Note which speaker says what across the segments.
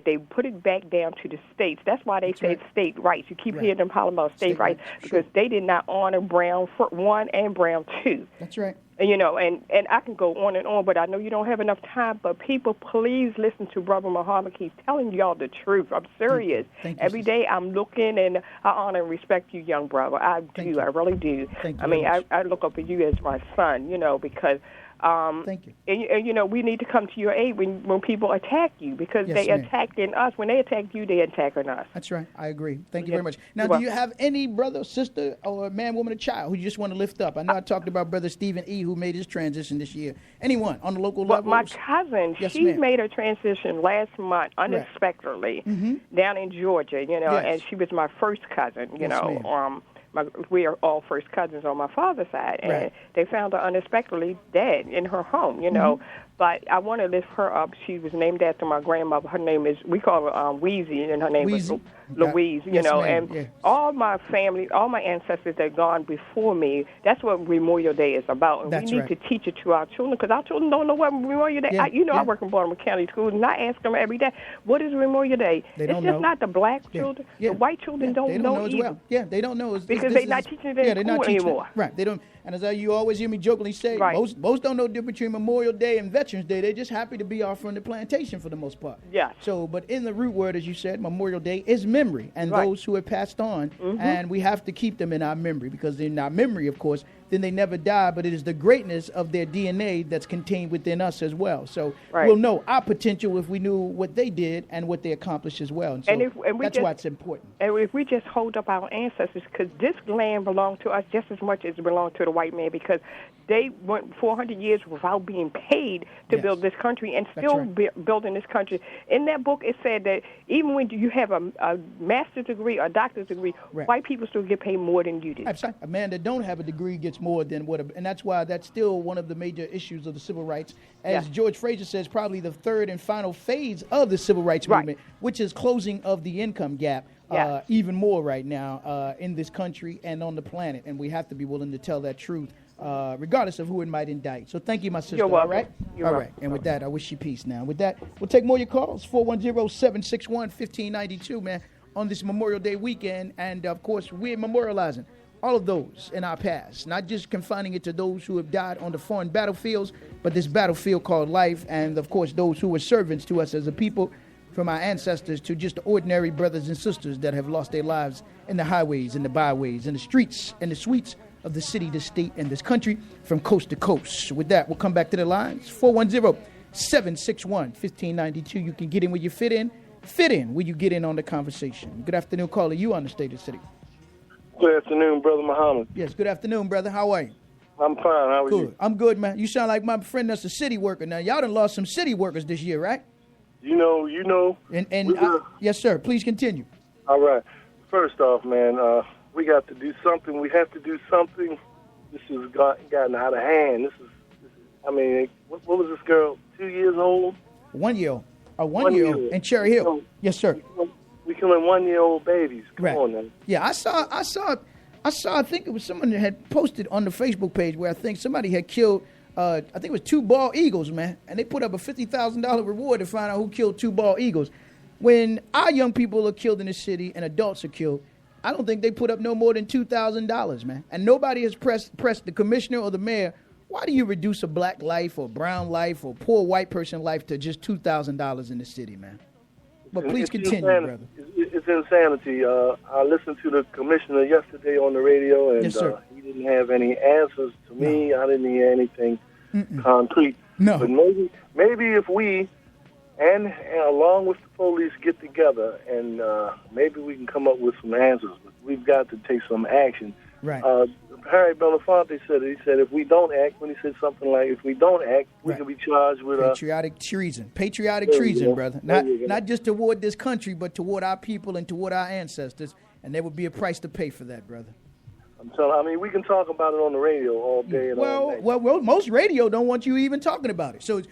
Speaker 1: if they put it back down to the states, that's why they said state rights. You keep hearing them hollering about state rights because they did not honor Brown 1 and Brown 2.
Speaker 2: That's right.
Speaker 1: And I can go on and on, but I know you don't have enough time. But people, please listen to Brother Muhammad. He's telling y'all the truth. I'm serious.
Speaker 2: Thank you,
Speaker 1: Every day I'm looking, and I honor and respect you, young brother. I do. I really do.
Speaker 2: Thank you.
Speaker 1: I mean, I look up at you as my son, because
Speaker 2: thank you.
Speaker 1: And we need to come to your aid when people attack you because they attacking us. When they attack you, they attacking us.
Speaker 2: That's right. I agree. Thank you very much. Now, do you have any brother, sister, or man, woman, or child who you just want to lift up? I know I talked about Brother Stephen E., who made his transition this year. Anyone on the local level?
Speaker 1: My cousin, she made her transition last month unexpectedly down in Georgia, and she was my first cousin, we are all first cousins on my father's side, and they found her unexpectedly dead in her home, But I want to lift her up. She was named after my grandmother. Her name is, we call her Wheezy, and her name was Louise, all my family, all my ancestors that gone before me, that's what Memorial Day is about. And we need to teach it to our children because our children don't know what Memorial Day is. I work in Baltimore County schools, and I ask them every day, what is Memorial Day? It's just not the black children. The white children don't know
Speaker 2: as
Speaker 1: either.
Speaker 2: Well. Yeah, they don't know.
Speaker 1: Because they're not teaching it in school anymore.
Speaker 2: Right, they don't. And as you always hear me jokingly say, most don't know the difference between Memorial Day and Veterans Day. They're just happy to be off from the plantation for the most part.
Speaker 1: Yeah.
Speaker 2: So, but in the root word, as you said, Memorial Day is memory and those who have passed on, and we have to keep them in our memory because in our memory, of course, then they never die, but it is the greatness of their DNA that's contained within us as well. So we'll know our potential if we knew what they did and what they accomplished as well. And so that's why it's important.
Speaker 1: And if we just hold up our ancestors, because this land belonged to us just as much as it belonged to the white man, because they went 400 years without being paid to build this country and still building this country. In that book, it said that even when you have a master's degree or a doctor's degree, white people still get paid more than you do.
Speaker 2: Absolutely. A man that don't have a degree gets more than and that's why that's still one of the major issues of the civil rights. As George Fraser says, probably the third and final phase of the civil rights movement, which is closing of the income gap even more right now in this country and on the planet. And we have to be willing to tell that truth, regardless of who it might indict. So thank you, my sister.
Speaker 1: You're welcome.
Speaker 2: All right? All right. And with that, I wish you peace now. With that, we'll take more of your calls, 410-761-1592, man, on this Memorial Day weekend. And, of course, we're memorializing all of those in our past, not just confining it to those who have died on the foreign battlefields, but this battlefield called life, and, of course, those who were servants to us as a people, from our ancestors to just the ordinary brothers and sisters that have lost their lives in the highways, in the byways, in the streets, and the suites of the city, the state, and this country from coast to coast. With that, we'll come back to the lines, 410-761-1592. You can get in where you fit in where you get in on the conversation. Good afternoon, caller. You on the State of the City.
Speaker 3: Good afternoon, Brother Muhammad.
Speaker 2: Yes, good afternoon, brother. How are you?
Speaker 3: I'm fine. How are you?
Speaker 2: I'm good, man. You sound like my friend that's a city worker. Now, y'all done lost some city workers this year, right?
Speaker 3: You know.
Speaker 2: Yes, sir. Please continue.
Speaker 3: All right. First off, man, we got to do something. We have to do something. This has gotten out of hand. What was this girl, 2 years old?
Speaker 2: 1 year old. 1 year old in Cherry Hill. Yes, sir.
Speaker 3: We killing 1 year old babies. Come on, man.
Speaker 2: Yeah, I saw. I think it was someone that had posted on the Facebook page where I think somebody had killed. I think it was 2 bald eagles, man, and they put up a $50,000 reward to find out who killed 2 bald eagles. When our young people are killed in the city and adults are killed, I don't think they put up no more than $2,000, man. And nobody has pressed the commissioner or the mayor. Why do you reduce a black life or brown life or poor white person life to just $2,000 in the city, man? But please continue, brother.
Speaker 3: It's insanity. I listened to the commissioner yesterday on the radio, and he didn't have any answers to me. I didn't hear anything concrete.
Speaker 2: No.
Speaker 3: But maybe if we, and along with the police, get together, and maybe we can come up with some answers. But we've got to take some action.
Speaker 2: Right.
Speaker 3: Harry Belafonte said it. He said if we don't act, when he said something like, if we don't act, we can be charged with
Speaker 2: patriotic treason. Patriotic treason, brother. Not just toward this country, but toward our people and toward our ancestors. And there would be a price to pay for that, brother.
Speaker 3: I'm telling. We can talk about it on the radio all day and all night.
Speaker 2: Well, most radio don't want you even talking about it. So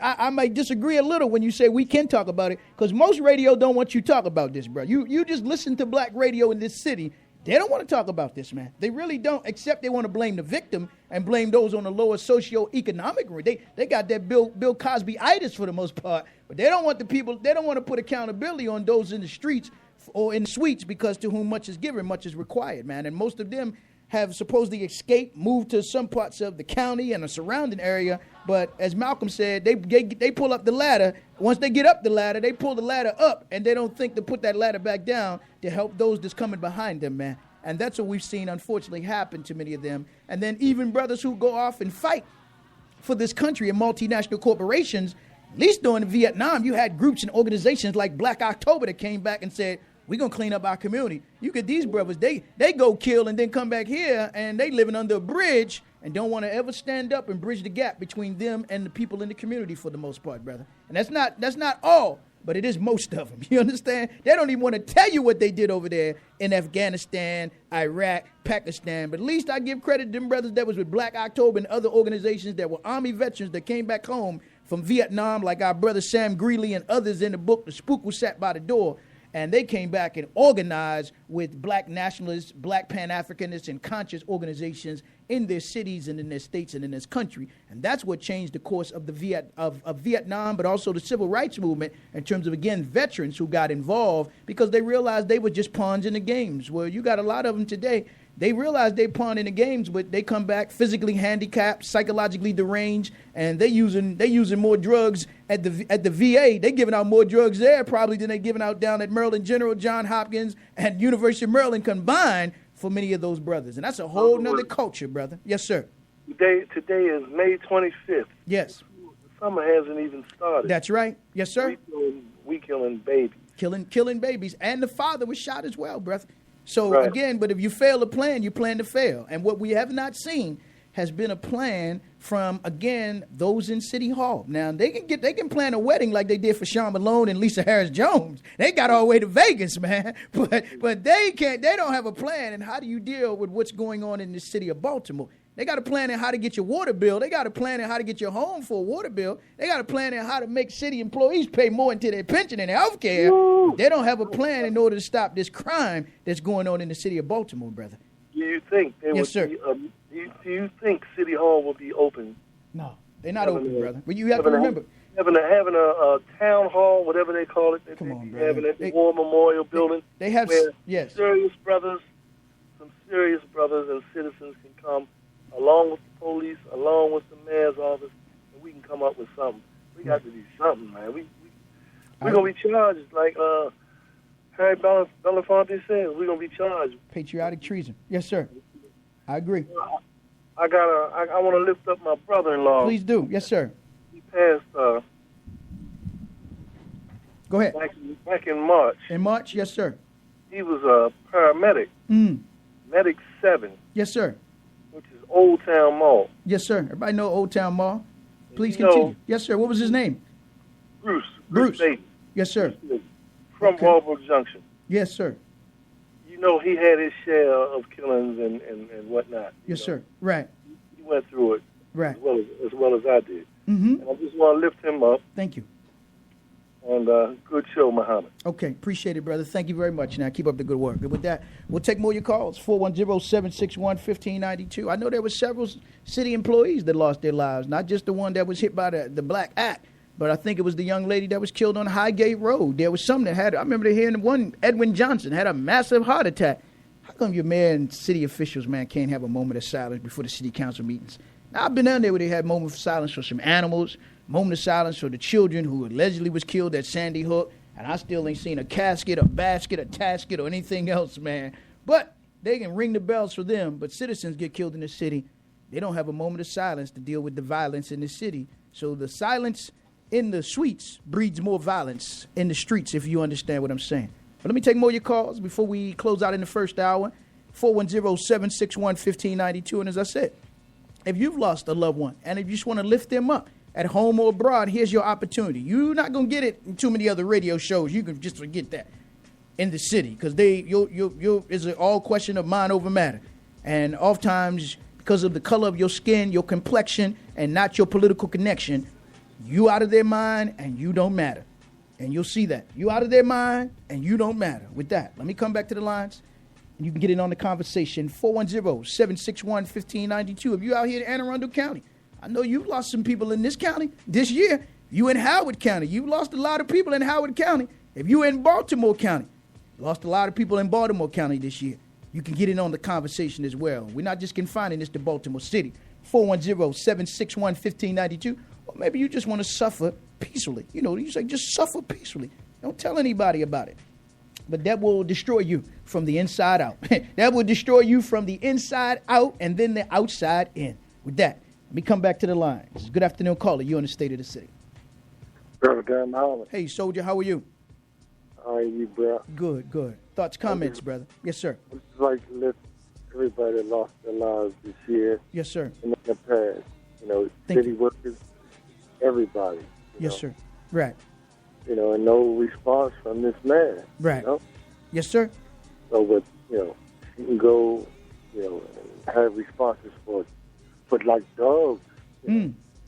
Speaker 2: I might disagree a little when you say we can talk about it, because most radio don't want you to talk about this, bro. You just listen to black radio in this city, They don't want to talk about this, man. They really don't, except they want to blame the victim and blame those on the lower socioeconomic rate. They got that Bill Cosby-itis for the most part, but they don't want the people, they don't want to put accountability on those in the streets or in the suites, because to whom much is given, much is required, man. And most of them have supposedly escaped, moved to some parts of the county and the surrounding area. But as Malcolm said, they pull up the ladder. Once they get up the ladder, they pull the ladder up, and they don't think to put that ladder back down to help those that's coming behind them, man. And that's what we've seen, unfortunately, happen to many of them. And then even brothers who go off and fight for this country and multinational corporations, at least during Vietnam, you had groups and organizations like Black October that came back and said, we're going to clean up our community. You get these brothers, they go kill and then come back here, and they living under a bridge and don't want to ever stand up and bridge the gap between them and the people in the community for the most part, brother. And that's not all, but it is most of them. You understand? They don't even want to tell you what they did over there in Afghanistan, Iraq, Pakistan. But at least I give credit to them brothers that was with Black October and other organizations that were Army veterans that came back home from Vietnam, like our brother Sam Greeley and others in the book, The Spook Who Sat by the Door. And they came back and organized with black nationalists, black Pan-Africanists, and conscious organizations in their cities and in their states and in this country. And that's what changed the course of of Vietnam, but also the civil rights movement in terms of, again, veterans who got involved because they realized they were just pawns in the games. Well, you got a lot of them today. They realize they pawn in the games, but they come back physically handicapped, psychologically deranged, and they using more drugs at the VA. They giving out more drugs there probably than they giving out down at Maryland General, Johns Hopkins, and University of Maryland combined for many of those brothers. And that's a whole nother culture, brother. Yes, sir.
Speaker 3: Today is May 25th.
Speaker 2: Yes.
Speaker 3: The summer hasn't even started.
Speaker 2: That's right. Yes, sir.
Speaker 3: We killing babies.
Speaker 2: Killing babies. And the father was shot as well, brother. So,
Speaker 3: right.
Speaker 2: Again, but if you fail to plan, you plan to fail. And what we have not seen has been a plan from, again, those in City Hall. Now, they can plan a wedding like they did for Sean Malone and Lisa Harris Jones. They got all the way to Vegas, man. But they don't have a plan. And how do you deal with what's going on in the city of Baltimore? They got a plan on how to get your water bill. They got a plan on how to get your home for a water bill. They got a plan on how to make city employees pay more into their pension and health care. They don't have a plan in order to stop this crime that's going on in the city of Baltimore, brother.
Speaker 3: Do you think they
Speaker 2: yes, sir.
Speaker 3: Do you think City Hall will be open?
Speaker 2: No, they're not open, brother. But you have to remember.
Speaker 3: Having a town hall, whatever they call it.
Speaker 2: Come on,
Speaker 3: brother. Having at the War Memorial Building.
Speaker 2: They have, yes.
Speaker 3: Some serious brothers and citizens can come along with the police, along with the mayor's office, and we can come up with something. We got to do something, man. We're going to be charged, like Harry Belafonte said, we're going to be charged.
Speaker 2: Patriotic treason. Yes, sir. I agree.
Speaker 3: I want to lift up my brother-in-law.
Speaker 2: Please do. Yes, sir.
Speaker 3: He passed.
Speaker 2: Go ahead.
Speaker 3: Back in March.
Speaker 2: In March, yes, sir.
Speaker 3: He was a paramedic. Medic 7.
Speaker 2: Yes, sir.
Speaker 3: Which is Old Town Mall.
Speaker 2: Yes, sir. Everybody know Old Town Mall. Please continue. Yes, sir. What was his name?
Speaker 3: Bruce.
Speaker 2: Davis. Yes, sir.
Speaker 3: From Walbrook Junction.
Speaker 2: Yes, sir.
Speaker 3: You know, he had his share of killings and whatnot.
Speaker 2: Yes, sir. Right.
Speaker 3: He went through it.
Speaker 2: Right.
Speaker 3: As well as I did.
Speaker 2: Mm-hmm.
Speaker 3: And I just want to lift him up.
Speaker 2: Thank you.
Speaker 3: And good show, Muhammad.
Speaker 2: Okay, appreciate it, brother. Thank you very much. Now, keep up the good work. And with that, we'll take more of your calls, 410-761-1592. I know there were several city employees that lost their lives, not just the one that was hit by the Black Act, but I think it was the young lady that was killed on Highgate Road. There was some that had, I remember hearing one, Edwin Johnson, had a massive heart attack. How come your mayor and city officials, man, can't have a moment of silence before the city council meetings? Now, I've been down there where they had moments of silence for some animals, moment of silence for the children who allegedly was killed at Sandy Hook, and I still ain't seen a casket, a basket, a tasket, or anything else, man. But they can ring the bells for them, but citizens get killed in the city. They don't have a moment of silence to deal with the violence in the city. So the silence in the suites breeds more violence in the streets, if you understand what I'm saying. But let me take more of your calls before we close out in the first hour, 410-761-1592. And as I said, if you've lost a loved one and if you just want to lift them up, at home or abroad, here's your opportunity. You're not going to get it in too many other radio shows. You can just forget that in the city because it's an all question of mind over matter. And oftentimes, because of the color of your skin, your complexion, and not your political connection, you out of their mind and you don't matter. And you'll see that. You out of their mind and you don't matter. With that, let me come back to the lines. You can get in on the conversation, 410-761-1592. If you out here in Anne Arundel County, I know you've lost some people in this county this year. You in Howard County, you lost a lot of people in Howard County. If you in Baltimore County, lost a lot of people in Baltimore County this year. You can get in on the conversation as well. We're not just confining this to Baltimore City. 410-761-1592. Or maybe you just want to suffer peacefully. You say just suffer peacefully. Don't tell anybody about it. But that will destroy you from the inside out. That will destroy you from the inside out and then the outside in. With that, let me come back to the lines. Good afternoon, caller. You on the State of the City.
Speaker 4: Brother Dan Howard.
Speaker 2: Hey, soldier, how are you?
Speaker 4: How are you, bro?
Speaker 2: Good. Thoughts, comments, brother? Yes, sir.
Speaker 4: I'd like to lift everybody that lost their lives this year.
Speaker 2: Yes, sir.
Speaker 4: And in the past. City workers, everybody.
Speaker 2: Yes, sir. Right.
Speaker 4: And no response from this man.
Speaker 2: Right. Yes, sir.
Speaker 4: So, but, you can go, and have responses for like dogs.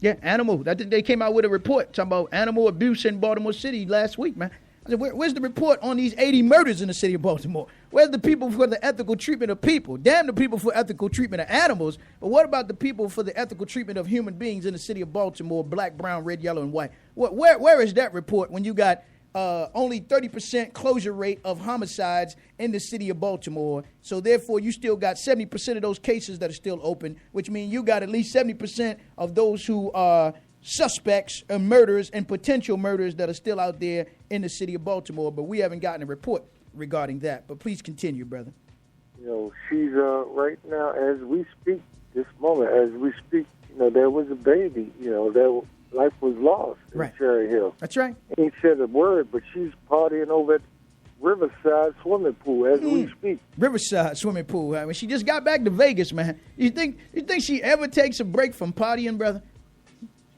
Speaker 2: Yeah, animal. They came out with a report talking about animal abuse in Baltimore City last week, man. I said, where's the report on these 80 murders in the city of Baltimore? Where's the people for the ethical treatment of people? Damn the people for ethical treatment of animals. But what about the people for the ethical treatment of human beings in the city of Baltimore, black, brown, red, yellow, and white? Where is that report when you got only 30% closure rate of homicides in the city of Baltimore? So therefore, you still got 70% of those cases that are still open, which means you got at least 70% of those who are suspects and murderers and potential murderers that are still out there in the city of Baltimore. But we haven't gotten a report regarding that. But please continue, brother.
Speaker 4: She's right now, as we speak, this moment, as we speak, there was a baby, that life was lost in Cherry Hill.
Speaker 2: That's right.
Speaker 4: Ain't said a word, but she's partying over at Riverside swimming pool as we speak.
Speaker 2: Riverside swimming pool. I mean, she just got back to Vegas, man. You think she ever takes a break from partying, brother?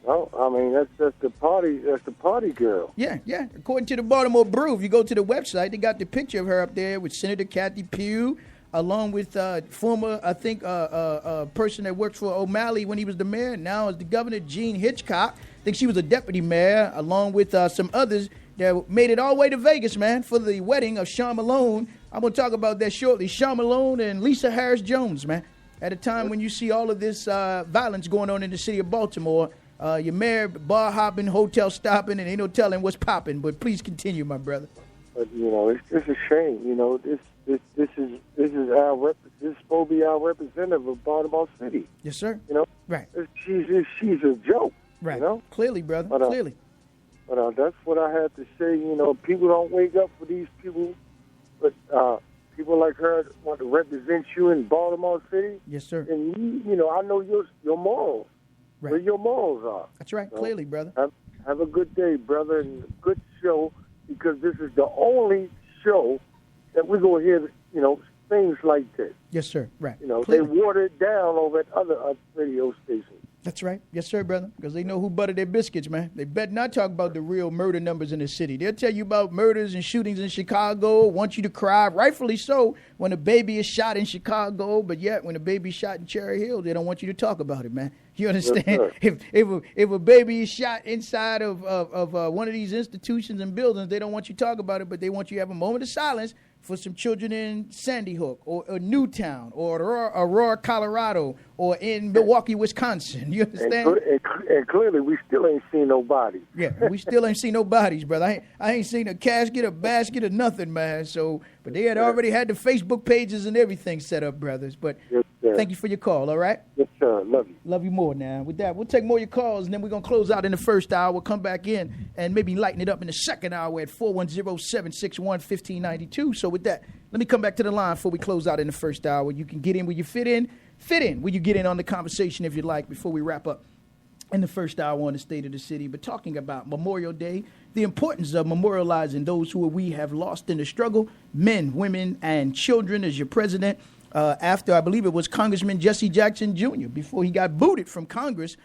Speaker 4: No, I mean that's the party. That's the party girl.
Speaker 2: Yeah. According to the Baltimore Brew, if you go to the website, they got the picture of her up there with Senator Kathy Pugh, along with former, I think, person that worked for O'Malley when he was the mayor. Now is the governor, Gene Hitchcock. I think she was a deputy mayor, along with some others that made it all the way to Vegas, man, for the wedding of Sean Malone. I'm gonna talk about that shortly. Sean Malone and Lisa Harris Jones, man. At a time when you see all of this violence going on in the city of Baltimore. Your mayor bar hopping, hotel stopping, and ain't no telling what's popping. But please continue, my brother.
Speaker 4: But it's just a shame. This is this is supposed to be our representative of Baltimore City.
Speaker 2: Yes, sir. Right.
Speaker 4: She's a joke.
Speaker 2: Right. Clearly, brother.
Speaker 4: But,
Speaker 2: clearly.
Speaker 4: But that's what I have to say. People don't wake up for these people, but people like her want to represent you in Baltimore City.
Speaker 2: Yes, sir.
Speaker 4: And I know your morals.
Speaker 2: Right.
Speaker 4: Where your morals are.
Speaker 2: That's right, clearly, brother.
Speaker 4: Have a good day, brother, and a good show, because this is the only show that we're going to hear, things like this.
Speaker 2: Yes, sir. Right.
Speaker 4: They water it down over at other radio stations.
Speaker 2: That's right. Yes, sir, brother. Because they know who buttered their biscuits, man. They better not talk about the real murder numbers in the city. They'll tell you about murders and shootings in Chicago, want you to cry, rightfully so, when a baby is shot in Chicago. But yet, when a baby's shot in Cherry Hill, they don't want you to talk about it, man. You understand?
Speaker 4: Yes,
Speaker 2: if a baby is shot inside of one of these institutions and buildings, they don't want you to talk about it, but they want you to have a moment of silence for some children in Sandy Hook or Newtown or Aurora, Colorado, or in Milwaukee, Wisconsin. You understand?
Speaker 4: And clearly, we still ain't seen nobody.
Speaker 2: Yeah, we still ain't seen no bodies, brother. I ain't seen a casket, a basket, or nothing, man. But they had already had the Facebook pages and everything set up, brothers. But thank you for your call, all right?
Speaker 4: Yes, sir. Love you.
Speaker 2: Love you more now. With that, we'll take more of your calls, and then we're going to close out in the first hour. We'll come back in and maybe lighten it up in the second hour at 410-761-1592. So with that, let me come back to the line before we close out in the first hour. You can get in where you fit in where you get in on the conversation if you'd like before we wrap up in the first hour on the State of the City. But talking about Memorial Day, the importance of memorializing those who we have lost in the struggle, men, women, and children, as your president, after I believe it was Congressman Jesse Jackson Jr., before he got booted from Congress,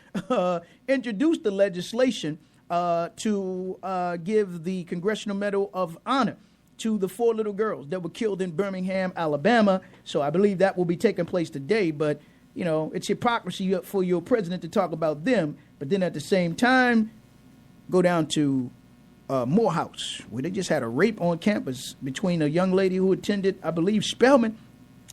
Speaker 2: introduced the legislation to give the Congressional Medal of Honor to the 4 little girls that were killed in Birmingham, Alabama. So I believe that will be taking place today. But, it's hypocrisy for your president to talk about them, but then at the same time, go down to Morehouse, where they just had a rape on campus between a young lady who attended, I believe, Spelman,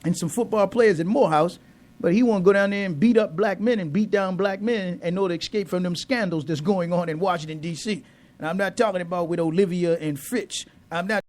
Speaker 2: and some football players at Morehouse, but he want to go down there and beat up black men and beat down black men in order to escape from them scandals that's going on in Washington, D.C. And I'm not talking about with Olivia and Fitch. I'm not